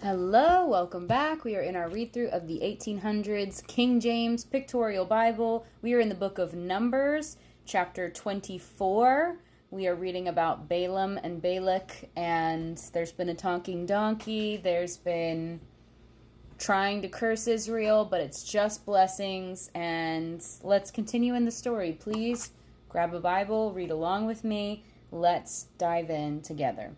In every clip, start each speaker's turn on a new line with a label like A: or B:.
A: Hello, welcome back. We are in our read through of the 1800s King James Pictorial Bible. We are in the book of Numbers, chapter 24. We are reading about Balaam and Balak, and there's been a talking donkey. There's been trying to curse Israel, but it's just blessings. And let's continue in the story. Please grab a Bible, read along with me. Let's dive in together.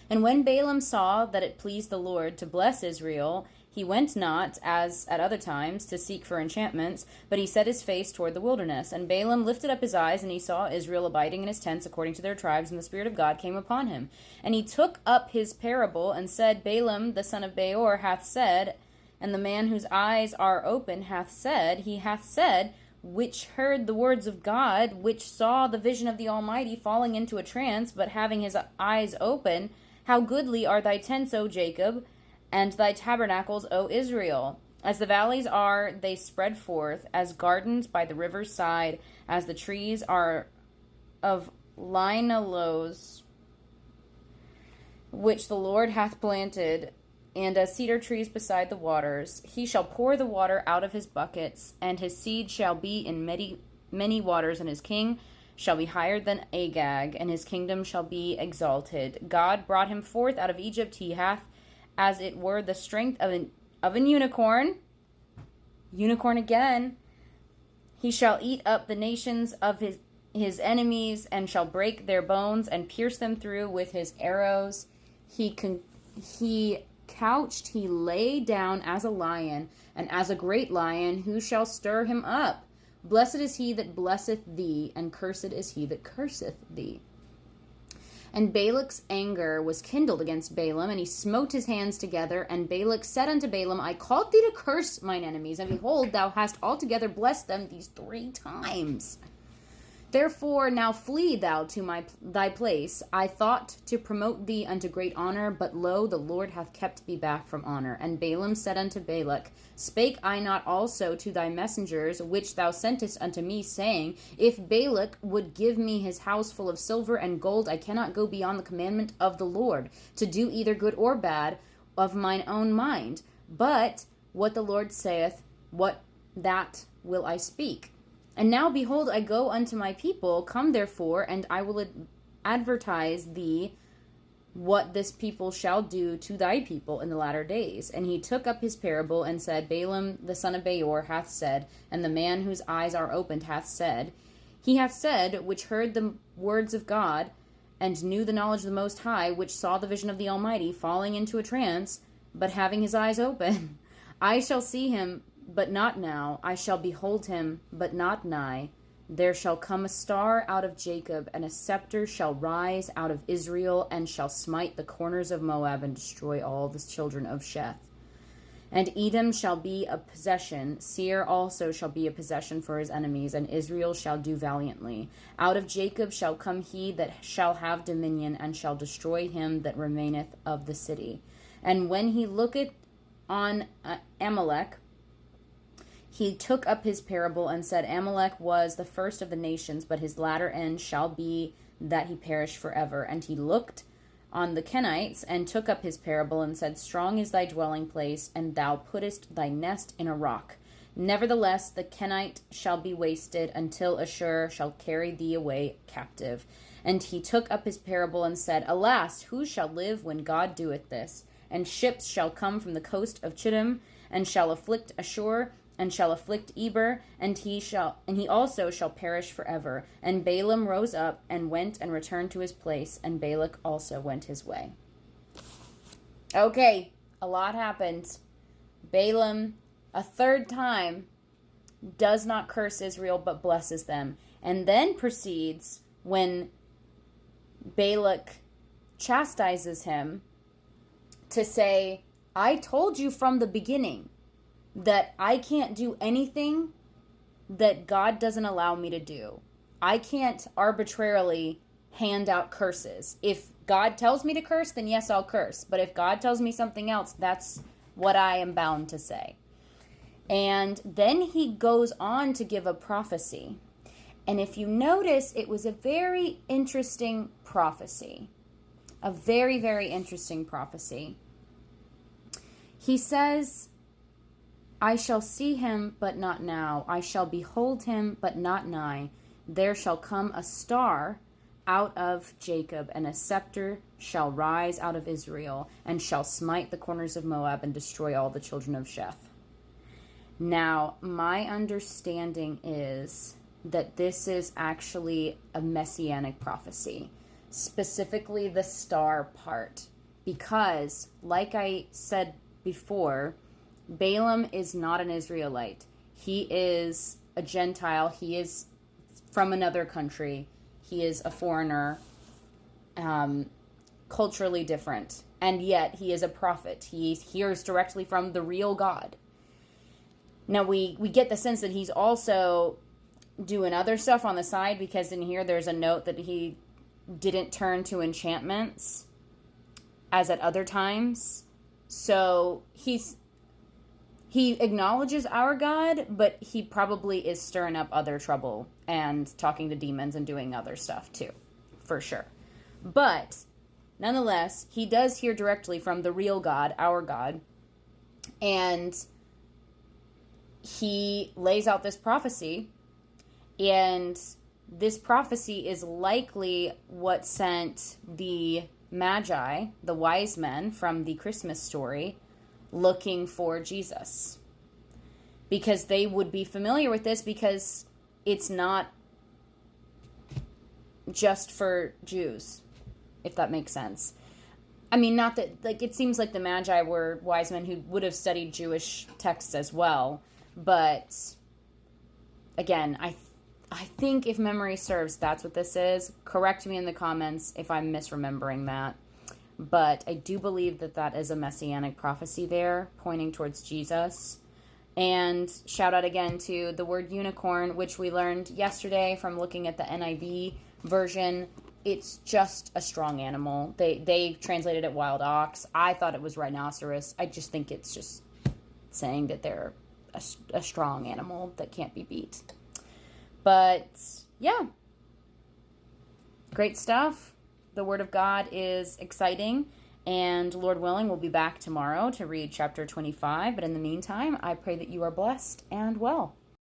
A: And when Balaam saw that it pleased the Lord to bless Israel, he went not, as at other times, to seek for enchantments, but he set his face toward the wilderness. And Balaam lifted up his eyes, and he saw Israel abiding in his tents according to their tribes, and the Spirit of God came upon him. And he took up his parable, and said, Balaam the son of Beor hath said, and the man whose eyes are open hath said, which heard the words of God, which saw the vision of the Almighty, falling into a trance, but having his eyes open, how goodly are thy tents, O Jacob, and thy tabernacles, O Israel. As the valleys are, they spread forth, as gardens by the river's side, as the trees are of linealoes, which the Lord hath planted, and as cedar trees beside the waters. He shall pour the water out of his buckets, and his seed shall be in many waters, and his king shall be higher than Agag, and his kingdom shall be exalted. God brought him forth out of Egypt. He hath, as it were, the strength of an unicorn. Unicorn again. He shall eat up the nations of his enemies, and shall break their bones, and pierce them through with his arrows. He couched, he lay down as a lion, and as a great lion, who shall stir him up? Blessed is he that blesseth thee, and cursed is he that curseth thee. And Balak's anger was kindled against Balaam, and he smote his hands together. And Balak said unto Balaam, I called thee to curse mine enemies, and behold, thou hast altogether blessed them these 3 times. Therefore now flee thou to thy place. I thought to promote thee unto great honor, but lo, the Lord hath kept thee back from honor. And Balaam said unto Balak, Spake I not also to thy messengers, which thou sentest unto me, saying, If Balak would give me his house full of silver and gold, I cannot go beyond the commandment of the Lord, to do either good or bad of mine own mind. But what the Lord saith, what that will I speak. And now, behold, I go unto my people. Come therefore, and I will advertise thee what this people shall do to thy people in the latter days. And he took up his parable, and said, Balaam the son of Beor hath said, and the man whose eyes are opened hath said, he hath said, which heard the words of God, and knew the knowledge of the Most High, which saw the vision of the Almighty, falling into a trance, but having his eyes open. I shall see him, but not now. I shall behold him, but not nigh. There shall come a star out of Jacob, and a scepter shall rise out of Israel, and shall smite the corners of Moab, and destroy all the children of Sheth. And Edom shall be a possession, Seir also shall be a possession for his enemies, and Israel shall do valiantly. Out of Jacob shall come he that shall have dominion, and shall destroy him that remaineth of the city. And when he looketh on Amalek, he took up his parable, and said, Amalek was the first of the nations, but his latter end shall be that he perish forever. And he looked on the Kenites, and took up his parable, and said, Strong is thy dwelling place, and thou puttest thy nest in a rock. Nevertheless, the Kenite shall be wasted, until Ashur shall carry thee away captive. And he took up his parable, and said, Alas, who shall live when God doeth this? And ships shall come from the coast of Chittim, and shall afflict Ashur, and shall afflict Eber, and he also shall perish forever. And Balaam rose up, and went and returned to his place, and Balak also went his way. Okay, a lot happened. Balaam, a 3rd time, does not curse Israel, but blesses them. And then proceeds, when Balak chastises him, to say, I told you from the beginning that I can't do anything that God doesn't allow me to do. I can't arbitrarily hand out curses. If God tells me to curse, then yes, I'll curse. But if God tells me something else, that's what I am bound to say. And then he goes on to give a prophecy. And if you notice, it was a very interesting prophecy. A very, very interesting prophecy. He says, I shall see him, but not now. I shall behold him, but not nigh. There shall come a star out of Jacob, and a scepter shall rise out of Israel, and shall smite the corners of Moab and destroy all the children of Sheth. Now, my understanding is that this is actually a messianic prophecy, specifically the star part, because, like I said before, Balaam is not an Israelite. He is a Gentile. He is from another country. He is a foreigner, culturally different, and yet he is a prophet. He hears directly from the real God. Now, we get the sense that he's also doing other stuff on the side, because in here there's a note that he didn't turn to enchantments as at other times. So he acknowledges our God, but he probably is stirring up other trouble and talking to demons and doing other stuff too, for sure. But nonetheless, he does hear directly from the real God, our God, and he lays out this prophecy, and this prophecy is likely what sent the Magi, the wise men from the Christmas story, looking for Jesus, because they would be familiar with this, because it's not just for Jews, if that makes sense. I mean, not that, like, it seems like the Magi were wise men who would have studied Jewish texts as well, but again, I think if memory serves, that's what this is. Correct me in the comments if I'm misremembering that. But I do believe that that is a messianic prophecy there, pointing towards Jesus. And shout out again to the word unicorn, which we learned yesterday from looking at the NIV version. It's just a strong animal. They translated it wild ox. I thought it was rhinoceros. I just think it's just saying that they're a strong animal that can't be beat. But yeah, great stuff. The Word of God is exciting, and Lord willing, we'll be back tomorrow to read chapter 25. But in the meantime, I pray that you are blessed and well.